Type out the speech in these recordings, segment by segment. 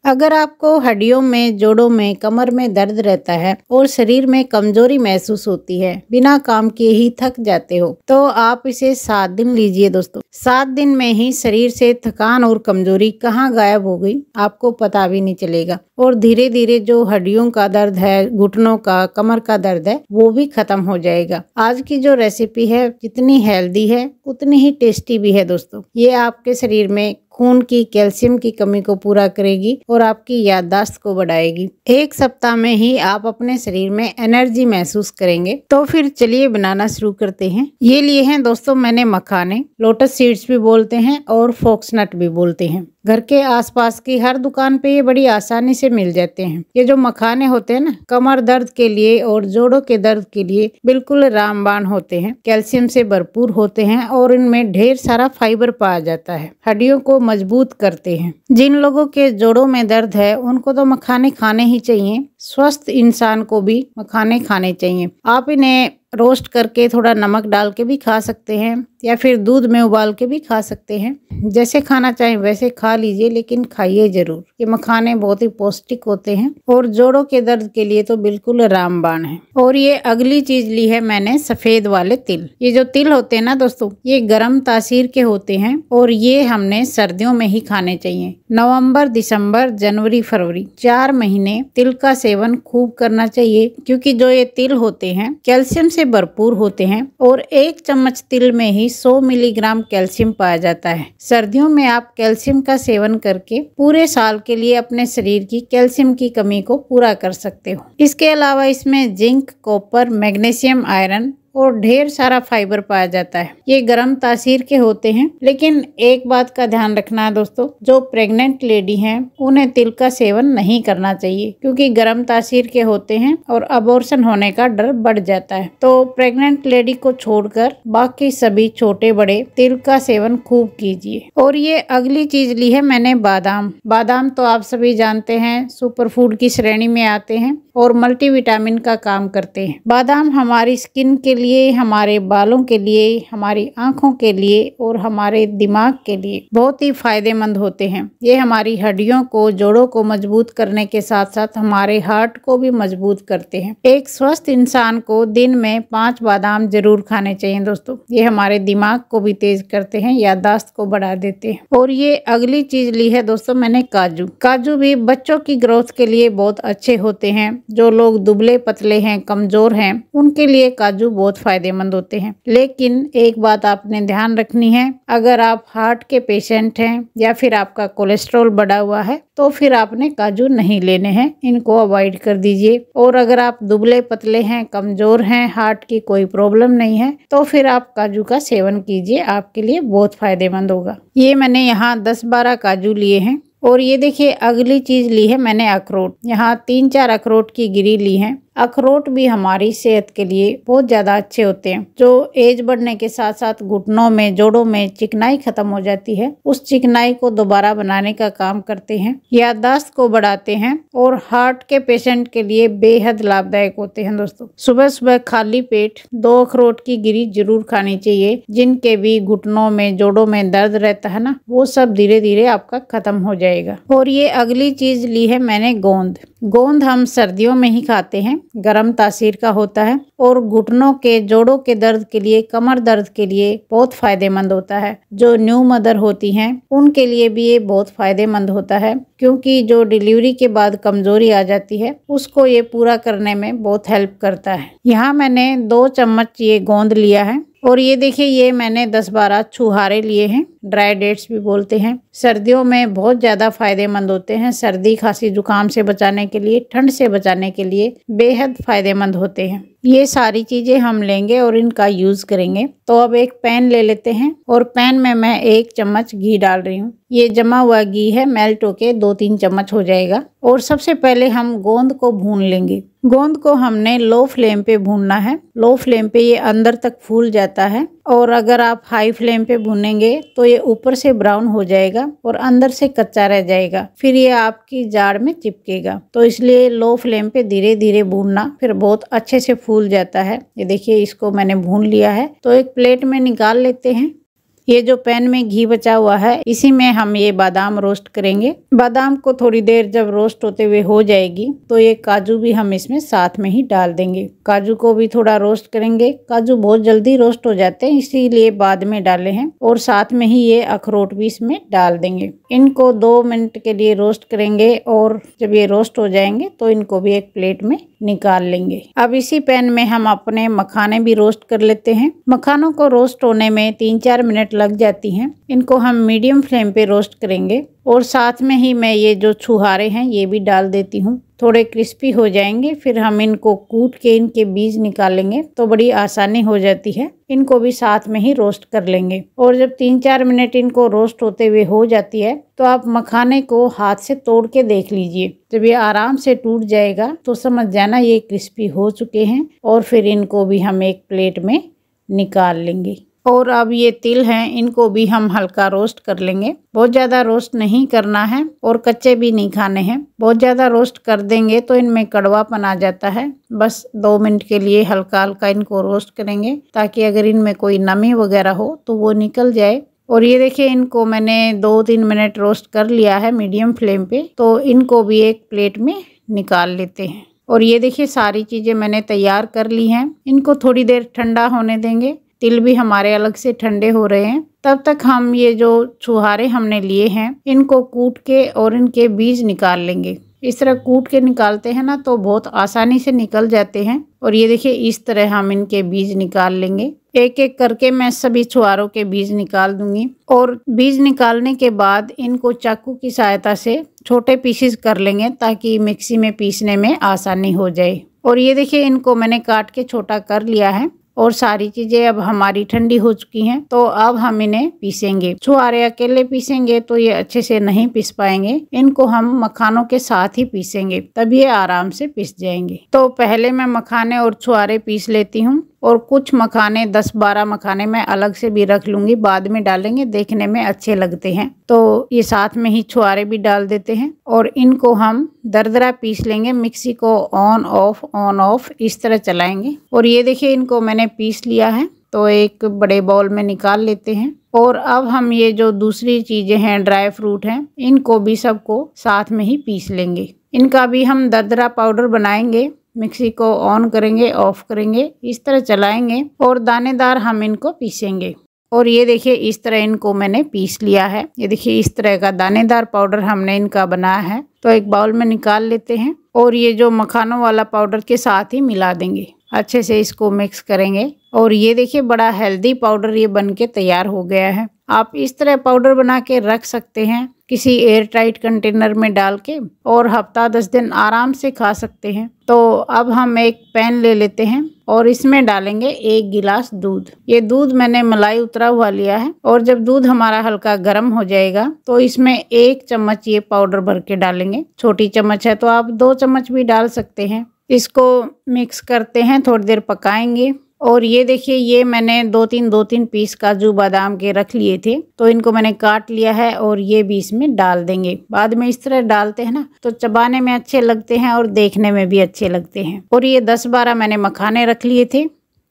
अगर आपको हड्डियों में, जोड़ों में, कमर में दर्द रहता है और शरीर में कमजोरी महसूस होती है, बिना काम किए ही थक जाते हो, तो आप इसे 7 दिन लीजिए दोस्तों। 7 दिन में ही शरीर से थकान और कमजोरी कहाँ गायब हो गई आपको पता भी नहीं चलेगा और धीरे धीरे जो हड्डियों का दर्द है, घुटनों का, कमर का दर्द है, वो भी खत्म हो जाएगा। आज की जो रेसिपी है जितनी हेल्दी है उतनी ही टेस्टी भी है दोस्तों। ये आपके शरीर में खून की, कैल्शियम की कमी को पूरा करेगी और आपकी याददाश्त को बढ़ाएगी। 1 सप्ताह में ही आप अपने शरीर में एनर्जी महसूस करेंगे। तो फिर चलिए बनाना शुरू करते हैं। ये लिए हैं दोस्तों मैंने मखाने, लोटस सीड्स भी बोलते हैं और फोक्सनट भी बोलते हैं। घर के आसपास की हर दुकान पे ये बड़ी आसानी से मिल जाते हैं। ये जो मखाने होते हैं ना, कमर दर्द के लिए और जोड़ों के दर्द के लिए बिल्कुल रामबाण होते हैं। कैल्शियम से भरपूर होते हैं और इनमें ढेर सारा फाइबर पाया जाता है। हड्डियों को मजबूत करते हैं। जिन लोगों के जोड़ों में दर्द है उनको तो मखाने खाने ही चाहिए। स्वस्थ इंसान को भी मखाने खाने चाहिए। आप इन्हें रोस्ट करके थोड़ा नमक डाल के भी खा सकते हैं या फिर दूध में उबाल के भी खा सकते हैं। जैसे खाना चाहें वैसे खा लीजिए, लेकिन खाइए जरूर। ये मखाने बहुत ही पौष्टिक होते हैं और जोड़ों के दर्द के लिए तो बिल्कुल रामबाण है। और ये अगली चीज ली है मैंने, सफेद वाले तिल। ये जो तिल होते हैं ना दोस्तों, ये गर्म तासीर के होते हैं और ये हमने सर्दियों में ही खाने चाहिए। नवंबर, दिसंबर, जनवरी, फरवरी 4 महीने तिल का सेवन खूब करना चाहिए, क्योंकि जो ये तिल होते हैं कैल्शियम से भरपूर होते हैं और 1 चम्मच तिल में ही 100 मिलीग्राम कैल्शियम पाया जाता है। सर्दियों में आप कैल्शियम का सेवन करके पूरे साल के लिए अपने शरीर की कैल्शियम की कमी को पूरा कर सकते हो। इसके अलावा इसमें जिंक, कॉपर, मैग्नीशियम, आयरन और ढेर सारा फाइबर पाया जाता है। ये गर्म तासीर के होते हैं, लेकिन एक बात का ध्यान रखना है दोस्तों, जो प्रेग्नेंट लेडी हैं उन्हें तिल का सेवन नहीं करना चाहिए, क्योंकि गर्म तासीर के होते हैं और अबॉर्शन होने का डर बढ़ जाता है। तो प्रेग्नेंट लेडी को छोड़कर बाकी सभी छोटे बड़े तिल का सेवन खूब कीजिए। और ये अगली चीज ली है मैंने, बादाम। बादाम तो आप सभी जानते हैं सुपर फूड की श्रेणी में आते हैं और मल्टीविटामिन का काम करते हैं। बादाम हमारी स्किन के लिए, हमारे बालों के लिए, हमारी आंखों के लिए और हमारे दिमाग के लिए बहुत ही फायदेमंद होते हैं। ये हमारी हड्डियों को, जोड़ों को मजबूत करने के साथ साथ हमारे हार्ट को भी मजबूत करते हैं। एक स्वस्थ इंसान को दिन में 5 बादाम जरूर खाने चाहिए दोस्तों। ये हमारे दिमाग को भी तेज करते हैं, याददाश्त को बढ़ा देते हैं। और ये अगली चीज ली है दोस्तों मैंने, काजू। काजू भी बच्चों की ग्रोथ के लिए बहुत अच्छे होते हैं। जो लोग दुबले पतले हैं, कमजोर हैं, उनके लिए काजू बहुत फायदेमंद होते हैं। लेकिन एक बात आपने ध्यान रखनी है, अगर आप हार्ट के पेशेंट हैं या फिर आपका कोलेस्ट्रॉल बढ़ा हुआ है तो फिर आपने काजू नहीं लेने हैं, इनको अवॉइड कर दीजिए। और अगर आप दुबले पतले हैं, कमजोर हैं, हार्ट की कोई प्रॉब्लम नहीं है, तो फिर आप काजू का सेवन कीजिए, आपके लिए बहुत फायदेमंद होगा। ये मैंने यहाँ 10-12 काजू लिए हैं। और ये देखिए अगली चीज ली है मैंने, अखरोट। यहाँ 3-4 अखरोट की गिरी ली है। अखरोट भी हमारी सेहत के लिए बहुत ज्यादा अच्छे होते हैं। जो एज बढ़ने के साथ साथ घुटनों में, जोड़ों में चिकनाई खत्म हो जाती है, उस चिकनाई को दोबारा बनाने का काम करते हैं, याददाश्त को बढ़ाते हैं और हार्ट के पेशेंट के लिए बेहद लाभदायक होते हैं दोस्तों। सुबह सुबह खाली पेट 2 अखरोट की गिरी जरूर खानी चाहिए। जिनके भी घुटनों में, जोड़ों में दर्द रहता है ना, वो सब धीरे धीरे आपका खत्म हो जाएगा। और ये अगली चीज ली है मैंने, गोंद। गोंद हम सर्दियों में ही खाते हैं, गर्म तासीर का होता है और घुटनों के, जोड़ों के दर्द के लिए, कमर दर्द के लिए बहुत फायदेमंद होता है। जो न्यू मदर होती हैं उनके लिए भी ये बहुत फायदेमंद होता है, क्योंकि जो डिलीवरी के बाद कमजोरी आ जाती है उसको ये पूरा करने में बहुत हेल्प करता है। यहाँ मैंने 2 चम्मच ये गोंद लिया है। और ये देखिए ये मैंने 10-12 छुहारे लिए हैं, ड्राई डेट्स भी बोलते हैं। सर्दियों में बहुत ज़्यादा फायदेमंद होते हैं। सर्दी, खांसी, जुकाम से बचाने के लिए, ठंड से बचाने के लिए बेहद फायदेमंद होते हैं। ये सारी चीज़ें हम लेंगे और इनका यूज़ करेंगे। तो अब एक पैन ले लेते हैं और पैन में मैं 1 चम्मच घी डाल रही हूँ। ये जमा हुआ घी है, मेल्ट होके 2-3 चम्मच हो जाएगा। और सबसे पहले हम गोंद को भून लेंगे। गोंद को हमने लो फ्लेम पे भूनना है। लो फ्लेम पे ये अंदर तक फूल जाता है और अगर आप हाई फ्लेम पे भूनेंगे तो ये ऊपर से ब्राउन हो जाएगा और अंदर से कच्चा रह जाएगा, फिर ये आपकी जाड़ में चिपकेगा। तो इसलिए लो फ्लेम पे धीरे धीरे भूनना, फिर बहुत अच्छे से फूल जाता है। ये देखिए इसको मैंने भून लिया है। तो एक प्लेट में निकाल लेते हैं ये जो पैन में घी बचा हुआ है इसी में हम ये बादाम रोस्ट करेंगे। बादाम को थोड़ी देर जब रोस्ट होते हुए हो जाएगी तो ये काजू भी हम इसमें साथ में ही डाल देंगे। काजू को भी थोड़ा रोस्ट करेंगे। काजू बहुत जल्दी रोस्ट हो जाते हैं इसीलिए बाद में डाले हैं। और साथ में ही ये अखरोट भी इसमें डाल देंगे। इनको 2 मिनट के लिए रोस्ट करेंगे और जब ये रोस्ट हो जाएंगे तो इनको भी एक प्लेट में निकाल लेंगे। अब इसी पैन में हम अपने मखाने भी रोस्ट कर लेते हैं। मखानों को रोस्ट होने में 3-4 मिनट लग जाती हैं। इनको हम मीडियम फ्लेम पे रोस्ट करेंगे और साथ में ही मैं ये जो छुहारे हैं ये भी डाल देती हूँ। थोड़े क्रिस्पी हो जाएंगे फिर हम इनको कूट के इनके बीज निकालेंगे तो बड़ी आसानी हो जाती है। इनको भी साथ में ही रोस्ट कर लेंगे और जब 3-4 मिनट इनको रोस्ट होते हुए हो जाती है तो आप मखाने को हाथ से तोड़ के देख लीजिए। जब ये आराम से टूट जाएगा तो समझ जाना ये क्रिस्पी हो चुके हैं और फिर इनको भी हम एक प्लेट में निकाल लेंगे। और अब ये तिल हैं इनको भी हम हल्का रोस्ट कर लेंगे। बहुत ज़्यादा रोस्ट नहीं करना है और कच्चे भी नहीं खाने हैं। बहुत ज़्यादा रोस्ट कर देंगे तो इनमें कड़वापन आ जाता है। बस 2 मिनट के लिए हल्का हल्का इनको रोस्ट करेंगे ताकि अगर इनमें कोई नमी वगैरह हो तो वो निकल जाए। और ये देखिए इनको मैंने 2-3 मिनट रोस्ट कर लिया है मीडियम फ्लेम पे। तो इनको भी एक प्लेट में निकाल लेते हैं। और ये देखिए सारी चीज़ें मैंने तैयार कर ली हैं। इनको थोड़ी देर ठंडा होने देंगे। तिल भी हमारे अलग से ठंडे हो रहे हैं। तब तक हम ये जो छुहारे हमने लिए हैं इनको कूट के और इनके बीज निकाल लेंगे। इस तरह कूट के निकालते हैं ना तो बहुत आसानी से निकल जाते हैं। और ये देखिए इस तरह हम इनके बीज निकाल लेंगे। एक एक करके मैं सभी छुहारों के बीज निकाल दूंगी। और बीज निकालने के बाद इनको चाकू की सहायता से छोटे पीसेस कर लेंगे ताकि मिक्सी में पीसने में आसानी हो जाए। और ये देखिए इनको मैंने काट के छोटा कर लिया है। और सारी चीजें अब हमारी ठंडी हो चुकी हैं तो अब हम इन्हें पीसेंगे। छुहारे अकेले पीसेंगे तो ये अच्छे से नहीं पीस पाएंगे। इनको हम मखानों के साथ ही पीसेंगे तब ये आराम से पीस जाएंगे। तो पहले मैं मखाने और छुहारे पीस लेती हूँ और कुछ मखाने 10-12 मखाने मैं अलग से भी रख लूंगी। बाद में डालेंगे देखने में अच्छे लगते हैं। तो ये साथ में ही छुहारे भी डाल देते हैं और इनको हम दरदरा पीस लेंगे। मिक्सी को ऑन ऑफ इस तरह चलाएंगे। और ये देखिए इनको मैंने पीस लिया है तो एक बड़े बाउल में निकाल लेते हैं। और अब हम ये जो दूसरी चीजें हैं ड्राई फ्रूट हैं इनको भी सबको साथ में ही पीस लेंगे। इनका भी हम दरदरा पाउडर बनाएंगे। मिक्सी को ऑन करेंगे ऑफ करेंगे इस तरह चलाएंगे और दानेदार हम इनको पीसेंगे। और ये देखिए इस तरह इनको मैंने पीस लिया है। ये देखिए इस तरह का दानेदार पाउडर हमने इनका बनाया है। तो एक बाउल में निकाल लेते हैं और ये जो मखानों वाला पाउडर के साथ ही मिला देंगे। अच्छे से इसको मिक्स करेंगे। और ये देखिए बड़ा हेल्दी पाउडर ये बन के तैयार हो गया है। आप इस तरह पाउडर बना के रख सकते हैं किसी एयर टाइट कंटेनर में डाल के और हफ्ता 10 दिन आराम से खा सकते हैं। तो अब हम एक पैन ले लेते हैं और इसमें डालेंगे 1 गिलास दूध। ये दूध मैंने मलाई उतरा हुआ लिया है। और जब दूध हमारा हल्का गर्म हो जाएगा तो इसमें 1 चम्मच ये पाउडर भर के डालेंगे। छोटी चम्मच है तो आप 2 चम्मच भी डाल सकते हैं। इसको मिक्स करते हैं थोड़ी देर पकाएंगे। और ये देखिए ये मैंने 2-3 पीस काजू बादाम के रख लिए थे तो इनको मैंने काट लिया है और ये भी इसमें डाल देंगे। बाद में इस तरह डालते हैं ना तो चबाने में अच्छे लगते हैं और देखने में भी अच्छे लगते हैं। और ये 10-12 मैंने मखाने रख लिए थे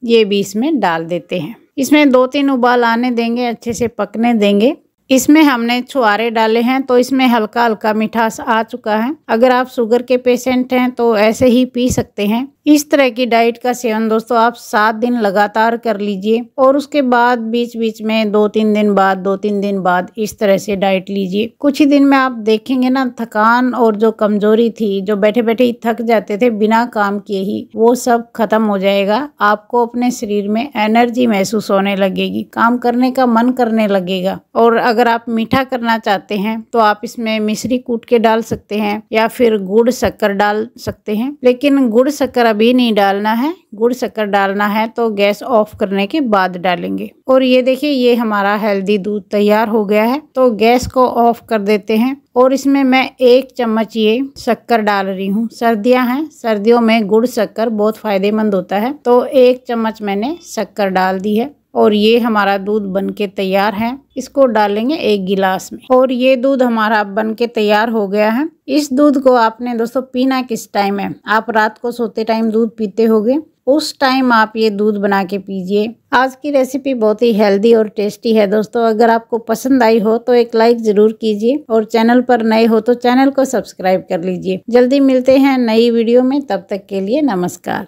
ये भी इसमें डाल देते हैं। इसमें 2-3 उबाल आने देंगे अच्छे से पकने देंगे। इसमें हमने छुहारे डाले हैं तो इसमें हल्का हल्का मिठास आ चुका है। अगर आप शुगर के पेशेंट हैं तो ऐसे ही पी सकते हैं। इस तरह की डाइट का सेवन दोस्तों आप 7 दिन लगातार कर लीजिए और उसके बाद बीच बीच में 2-3 दिन बाद इस तरह से डाइट लीजिए। कुछ ही दिन में आप देखेंगे ना थकान और जो कमजोरी थी, जो बैठे बैठे ही थक जाते थे बिना काम किए ही, वो सब खत्म हो जाएगा। आपको अपने शरीर में एनर्जी महसूस होने लगेगी, काम करने का मन करने लगेगा। और अगर आप मीठा करना चाहते हैं तो आप इसमें मिश्री कूट के डाल सकते हैं या फिर गुड़ शक्कर डाल सकते हैं। लेकिन गुड़ शक्कर अभी नहीं डालना है। गुड़ शक्कर डालना है तो गैस ऑफ करने के बाद डालेंगे। और ये देखिए ये हमारा हेल्दी दूध तैयार हो गया है। तो गैस को ऑफ कर देते हैं और इसमें मैं 1 चम्मच ये शक्कर डाल रही हूँ। सर्दियाँ हैं, सर्दियों में गुड़ शक्कर बहुत फायदेमंद होता है। तो 1 चम्मच मैंने शक्कर डाल दी है और ये हमारा दूध बनके तैयार है। इसको डालेंगे 1 गिलास में और ये दूध हमारा बनके तैयार हो गया है। इस दूध को आपने दोस्तों पीना किस टाइम है? आप रात को सोते टाइम दूध पीते होगे, उस टाइम आप ये दूध बना के पीजिए। आज की रेसिपी बहुत ही हेल्दी और टेस्टी है दोस्तों। अगर आपको पसंद आई हो तो एक लाइक जरूर कीजिए और चैनल पर नए हो तो चैनल को सब्सक्राइब कर लीजिए। जल्दी मिलते हैं नई वीडियो में, तब तक के लिए नमस्कार।